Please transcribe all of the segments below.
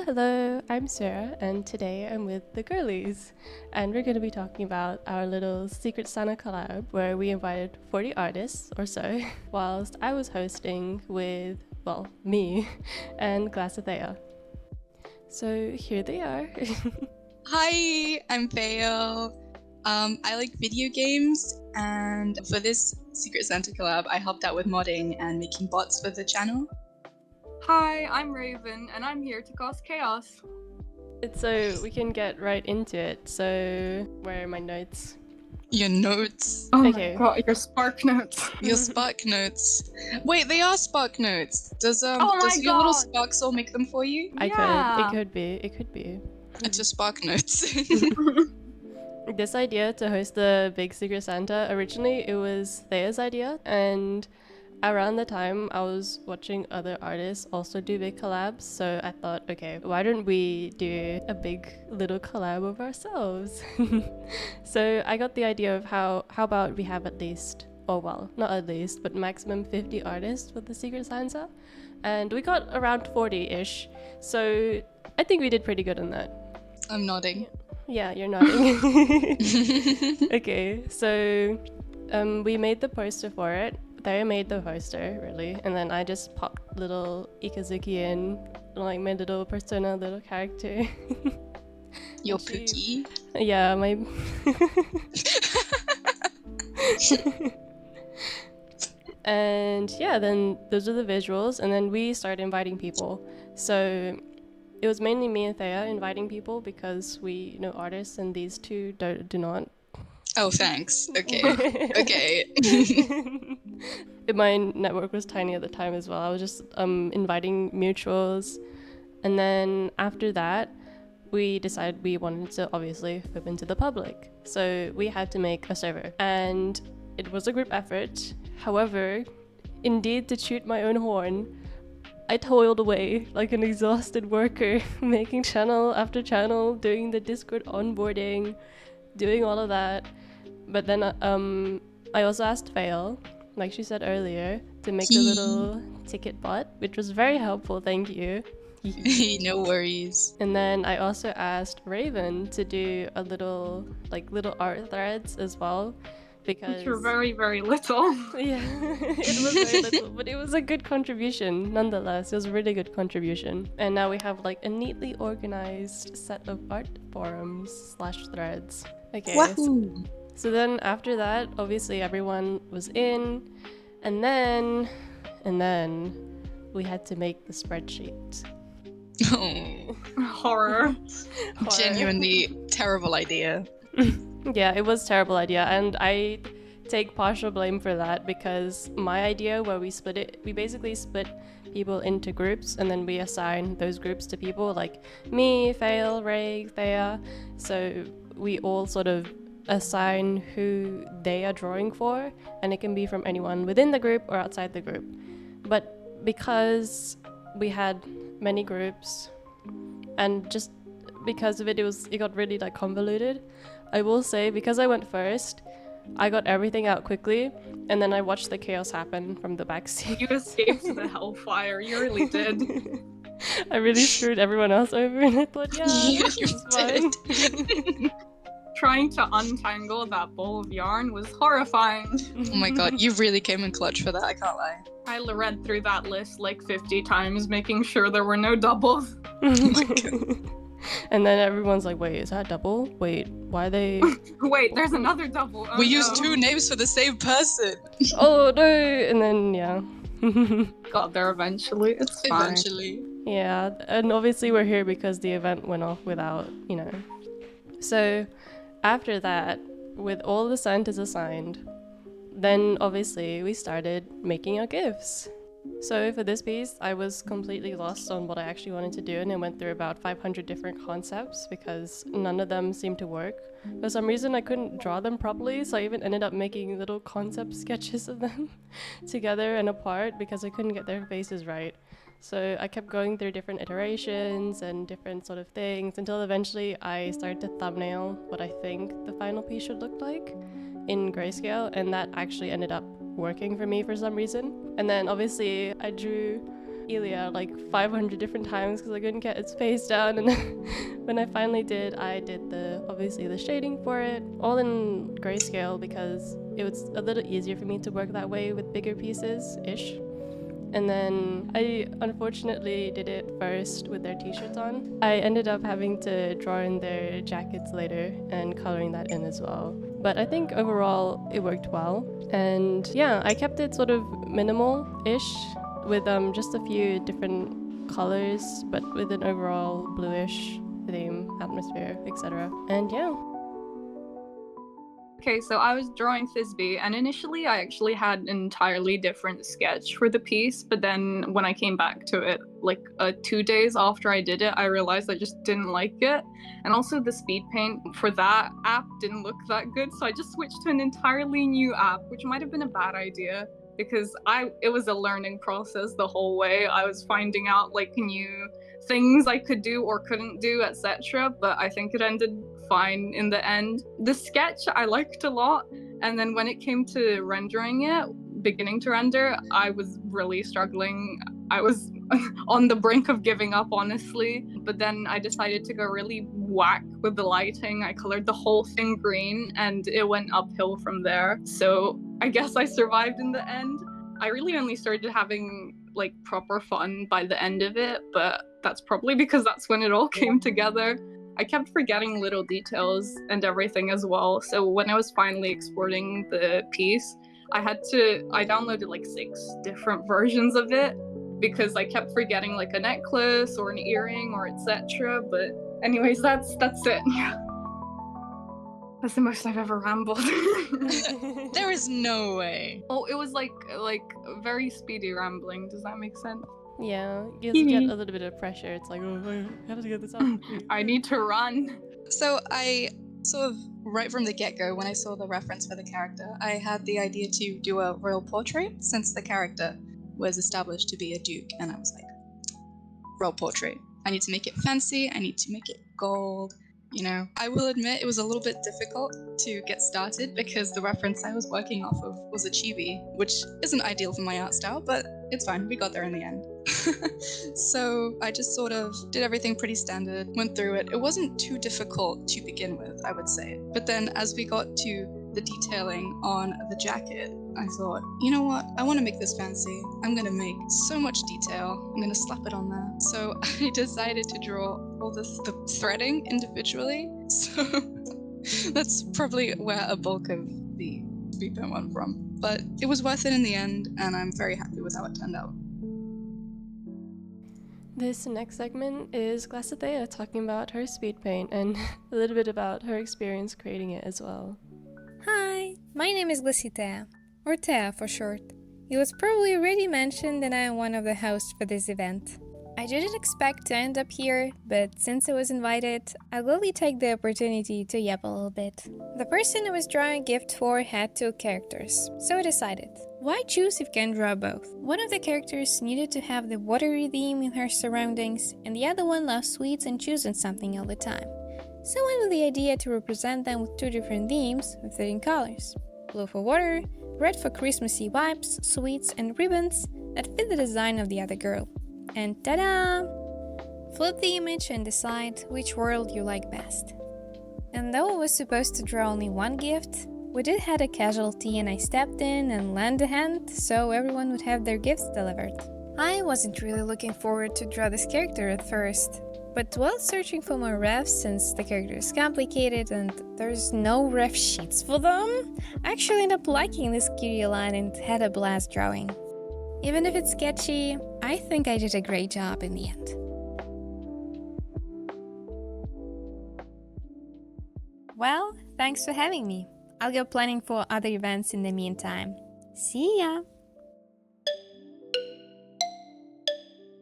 Hello, I'm Sarah, and today I'm with the girlies, and we're going to be talking about our little Secret Santa collab where we invited 40 artists or so, whilst I was hosting with, well, me and Glasithea. So here they are. Hi, I'm Phael. I like video games, and for this Secret Santa collab, I helped out with modding and making bots for the channel. Hi, I'm Raiiven, and I'm here to cause chaos. So we can get right into it. So where are my notes? Your notes. Oh Okay. my god, your Spark notes. Your Spark notes. Wait, they are Spark notes. Does my your little God. Spark soul make them for you? It could be. It's just Spark notes. This idea to host the big Secret Santa, originally it was Thea's idea, and around the time I was watching other artists also do big collabs, so I thought, okay, why don't we do a big little collab of ourselves? So I got the idea of how about we have at least, or well, not at least, but maximum 50 artists with the Secret Santa, and we got around 40-ish, so I think we did pretty good on that. I'm nodding. Yeah, you're nodding. Okay, so we made the poster for it. They made the poster, really, and then I just popped little Ikazuki in, like my little persona, little character. Your Pookie. Yeah, my... And yeah, then those are the visuals, and then we started inviting people. So it was mainly me and Thea inviting people because we know artists and these two do not. Oh, thanks. Okay. Okay. My network was tiny at the time as well. I was just inviting mutuals. And then after that, we decided we wanted to obviously open to the public. So we had to make a server. And it was a group effort. However, indeed, to toot my own horn, I toiled away like an exhausted worker, making channel after channel, doing the Discord onboarding, doing all of that. But then I also asked Phael, like she said earlier, to make a little ticket bot, which was very helpful, thank you. No worries. And then I also asked Raiiven to do a little art threads as well. Because Which were very, very little. Yeah, it was very little, but it was a good contribution nonetheless. It was a really good contribution. And now we have like a neatly organized set of art forums / threads. Okay. Wahoo! So then after that, obviously everyone was in, and then we had to make the spreadsheet. Oh. Horror. Genuinely terrible idea. Yeah, it was a terrible idea, and I take partial blame for that because my idea where we basically split people into groups and then we assign those groups to people like me, Phael, Ray, Thea. So we all sort of assign who they are drawing for, and it can be from anyone within the group or outside the group. But because we had many groups and just because of it, it got really like convoluted. I will say, because I went first, I got everything out quickly, and then I watched the chaos happen from the backseat. You escaped the hellfire, you really did. I really screwed everyone else over, and I thought, yeah, this is fine. Trying to untangle that ball of yarn was horrifying. Oh my god, you really came in clutch for that, I can't lie. I read through that list like 50 times, making sure there were no doubles. Oh my god. And then everyone's like, wait, is that double? Wait, why are they... Wait, there's another double. Oh, We used 2 names for the same person. Oh no! And then, yeah. Got there eventually, it's fine. Eventually. Yeah, and obviously we're here because the event went off without, So after that, with all the Santas assigned, then obviously we started making our gifts. So for this piece, I was completely lost on what I actually wanted to do, and I went through about 500 different concepts because none of them seemed to work. For some reason, I couldn't draw them properly, so I even ended up making little concept sketches of them together and apart because I couldn't get their faces right. So I kept going through different iterations and different sort of things until eventually I started to thumbnail what I think the final piece should look like in grayscale, and that actually ended up working for me for some reason. And then obviously I drew Elia like 500 different times because I couldn't get its face down, and then when I finally did, I did obviously the shading for it, all in grayscale because it was a little easier for me to work that way with bigger pieces-ish. And then I unfortunately did it first with their t-shirts on. I ended up having to draw in their jackets later and coloring that in as well. But I think overall it worked well. And yeah, I kept it sort of minimal-ish with just a few different colors, but with an overall bluish theme, atmosphere, etc. And yeah. Okay, so I was drawing Thisbe, and initially I actually had an entirely different sketch for the piece, but then when I came back to it, like 2 days after I did it, I realized I just didn't like it. And also the speed paint for that app didn't look that good, so I just switched to an entirely new app, which might have been a bad idea, because it was a learning process the whole way. I was finding out like new things I could do or couldn't do, etc. But I think it ended fine in the end. The sketch I liked a lot, and then when it came to rendering it, beginning to render, I was really struggling. I was on the brink of giving up, honestly. But then I decided to go really whack with the lighting. I colored the whole thing green, and it went uphill from there. So I guess I survived in the end. I really only started having like proper fun by the end of it, but that's probably because that's when it all came together. I kept forgetting little details and everything as well. So when I was finally exporting the piece, I downloaded like 6 different versions of it because I kept forgetting like a necklace or an earring or etc. But anyways, that's it. That's the most I've ever rambled. There is no way. Oh, it was like very speedy rambling. Does that make sense? Yeah, you get a little bit of pressure. It's like, oh, I have to get this out. I need to run. So I sort of, right from the get-go, when I saw the reference for the character, I had the idea to do a royal portrait since the character was established to be a duke, and I was like, royal portrait. I need to make it fancy, I need to make it gold, you know. I will admit it was a little bit difficult to get started because the reference I was working off of was a chibi, which isn't ideal for my art style, but it's fine, we got there in the end. So I just sort of did everything pretty standard, went through it. It wasn't too difficult to begin with, I would say. But then as we got to the detailing on the jacket, I thought, you know what? I want to make this fancy. I'm going to make so much detail. I'm going to slap it on there. So I decided to draw all the threading individually. So that's probably where a bulk of the speed paint went from. But it was worth it in the end, and I'm very happy with how it turned out. This next segment is Glasithea talking about her speed paint and a little bit about her experience creating it as well. Hi, my name is Glasithea, or Thea for short. It was probably already mentioned that I am one of the hosts for this event. I didn't expect to end up here, but since I was invited, I'll gladly take the opportunity to yap a little bit. The person I was drawing a gift for had 2 characters, so I decided, why choose if I can draw both? One of the characters needed to have the watery theme in her surroundings, and the other one loves sweets and choosing something all the time. So I went with the idea to represent them with 2 different themes with fitting colors. Blue for water, red for Christmassy vibes, sweets, and ribbons that fit the design of the other girl. And ta-da! Flip the image and decide which world you like best. And though I was supposed to draw only one gift, we did have a casualty and I stepped in and lent a hand so everyone would have their gifts delivered. I wasn't really looking forward to draw this character at first, but while searching for more refs since the character is complicated and there's no ref sheets for them, I actually ended up liking this cutie line and had a blast drawing. Even if it's sketchy, I think I did a great job in the end. Well, thanks for having me. I'll go planning for other events in the meantime. See ya!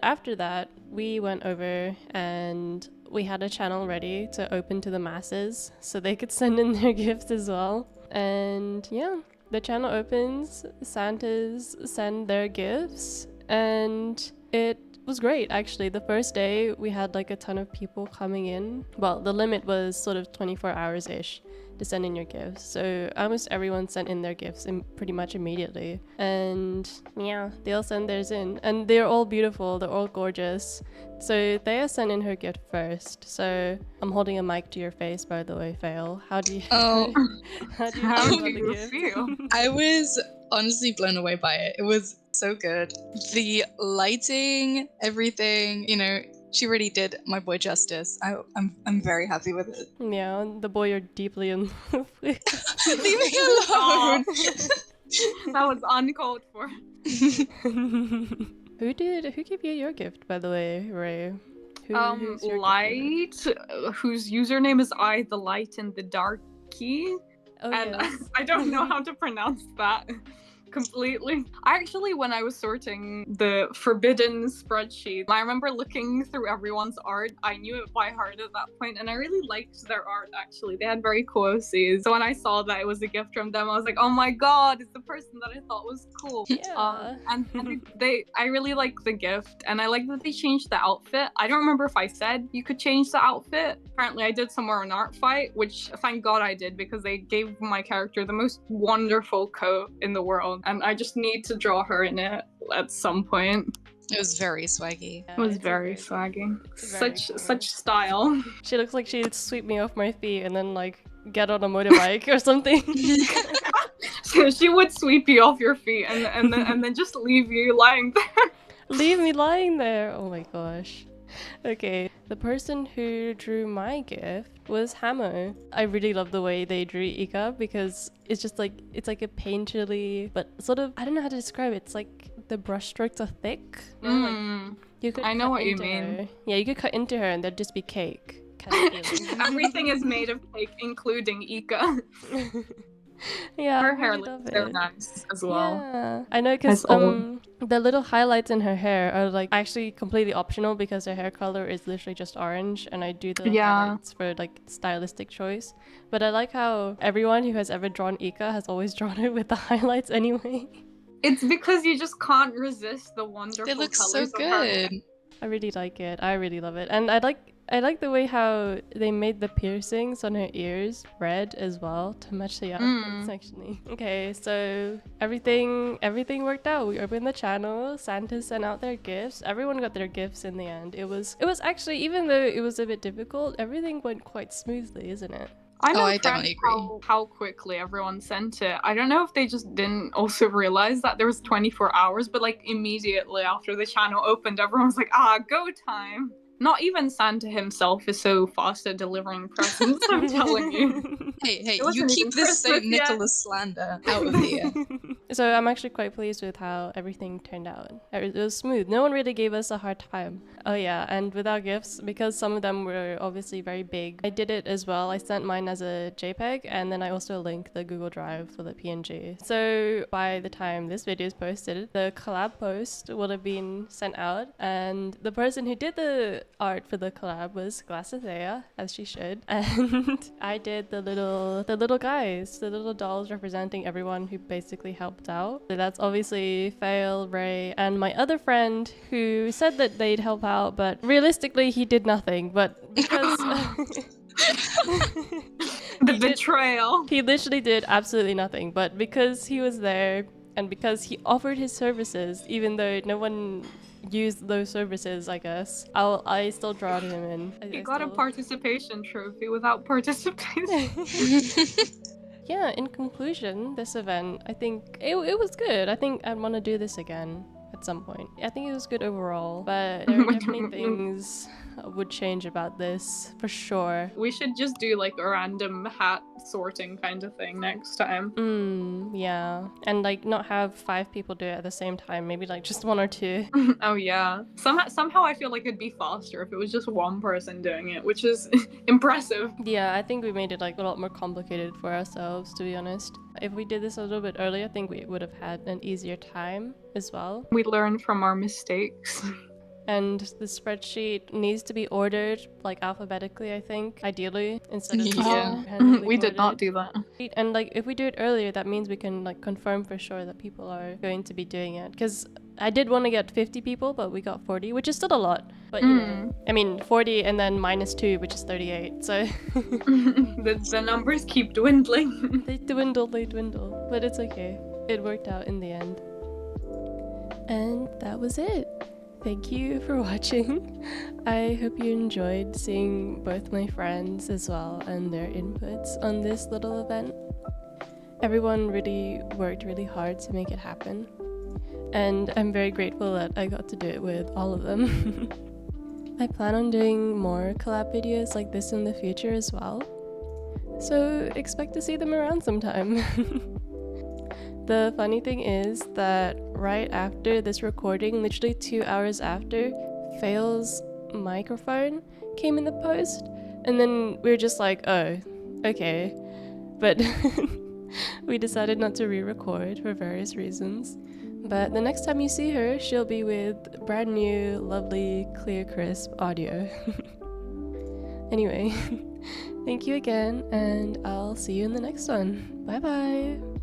After that, we went over and we had a channel ready to open to the masses so they could send in their gifts as well. And yeah, the channel opens, Santas send their gifts, and it was great, actually. The first day we had like a ton of people coming in. Well, the limit was sort of 24 hours-ish to send in your gifts. So almost everyone sent in their gifts pretty much immediately. And yeah, they all sent theirs in. And they're all beautiful. They're all gorgeous. So Thea sent in her gift first. So I'm holding a mic to your face, by the way, Phael. How do you Oh. how do you How feel do about the you gift? feel? I was honestly blown away by it. It was so good. The lighting, everything, you know, she really did my boy justice. I'm very happy with it. Yeah, the boy you're deeply in love with. Leave me alone. That was uncalled for. Who gave you your gift, by the way, Ray? Who's your gift giver? Light, whose username is ithelightinthedarki. Oh, And yes. I don't know how to pronounce that completely. I actually, when I was sorting the forbidden spreadsheet, I remember looking through everyone's art. I knew it by heart at that point, and I really liked their art, actually. They had very cool OCs. So when I saw that it was a gift from them, I was like, oh my god, it's the person that I thought was cool. Yeah. And I really like the gift, and I like that they changed the outfit. I don't remember if I said you could change the outfit. Apparently I did somewhere in Art Fight, which thank god I did, because they gave my character the most wonderful coat in the world, and I just need to draw her in it at some point. It was very swaggy. It was it's very very swaggy. very cool. Such style. She looks like she'd sweep me off my feet and then like get on a motorbike or something. So she would sweep you off your feet and then just leave you lying there. Leave me lying there. Oh my gosh. Okay, the person who drew my gift was Hamo. I really love the way they drew Ika because it's just like, it's like a painterly, but sort of, I don't know how to describe it. It's like the brush strokes are thick. You know, like, you could I know cut what you into mean. her. Yeah, you could cut into her and there'd just be cake. Kind of feeling. Everything is made of cake, including Ika. Yeah, Her I hair really looks love so it. nice as well. Yeah, I know because As old. the little highlights in her hair are like actually completely optional because her hair color is literally just orange, and I do the highlights for like stylistic choice. But I like how everyone who has ever drawn Ika has always drawn her with the highlights anyway. It's because you just can't resist the wonderful It looks colors so of her hair. good. I really like it. I really love it, and I like the way how they made the piercings on her ears red as well to match the outfits, actually. Okay, so everything worked out. We opened the channel, Santa sent out their gifts, everyone got their gifts in the end. It was actually, even though it was a bit difficult, everything went quite smoothly, isn't it? I'm I impressed definitely agree. how quickly everyone sent it. I don't know if they just didn't also realize that there was 24 hours, but like immediately after the channel opened, everyone was like, go time. Not even Santa himself is so fast at delivering presents, I'm telling you. Hey, It you wasn't keep even this St. Christmas yet. Nicholas slander out of here. So I'm actually quite pleased with how everything turned out. It was smooth. No one really gave us a hard time. Oh yeah, and with our gifts, because some of them were obviously very big, I did it as well. I sent mine as a JPEG, and then I also linked the Google Drive for the PNG. So by the time this video is posted, the collab post would have been sent out, and the person who did the art for the collab was Glasithea, as she should, and I did the little guys, the little dolls representing everyone who basically helped out. So that's obviously Phael, Ray, and my other friend who said that they'd help out, but realistically he did nothing. But because The betrayal. he literally did absolutely nothing, but because he was there and because he offered his services, even though no one used those services, I guess, I still drawed him in. He got a participation trophy without participation. Yeah, in conclusion, this event, I think it was good. I think I'd want to do this again at some point. I think it was good overall, but there are definitely things would change about this for sure. We should just do like a random hat sorting kind of thing next time. Yeah, and like not have 5 people do it at the same time, maybe like just 1 or 2. Oh yeah. Somehow I feel like it'd be faster if it was just one person doing it, which is impressive. Yeah, I think we made it like a lot more complicated for ourselves, to be honest. If we did this a little bit earlier, I think we would have had an easier time as well. We learn from our mistakes. And the spreadsheet needs to be ordered like alphabetically, I think, ideally, instead of Yeah. randomly We did not ordered. do that. And like if we do it earlier, that means we can like confirm for sure that people are going to be doing it, because I did want to get 50 people, but we got 40, which is still a lot. But you know, I mean, 40 and then -2, which is 38. So the numbers keep dwindling. they dwindle, but it's okay. It worked out in the end. And that was it. Thank you for watching. I hope you enjoyed seeing both my friends as well and their inputs on this little event. Everyone really worked really hard to make it happen. And I'm very grateful that I got to do it with all of them. I plan on doing more collab videos like this in the future as well. So expect to see them around sometime. The funny thing is that right after this recording, literally 2 hours after, Phael's microphone came in the post, and then we were just like, oh, okay. But we decided not to re-record for various reasons. But the next time you see her, she'll be with brand new, lovely, clear, crisp audio. Anyway, thank you again, and I'll see you in the next one. Bye bye!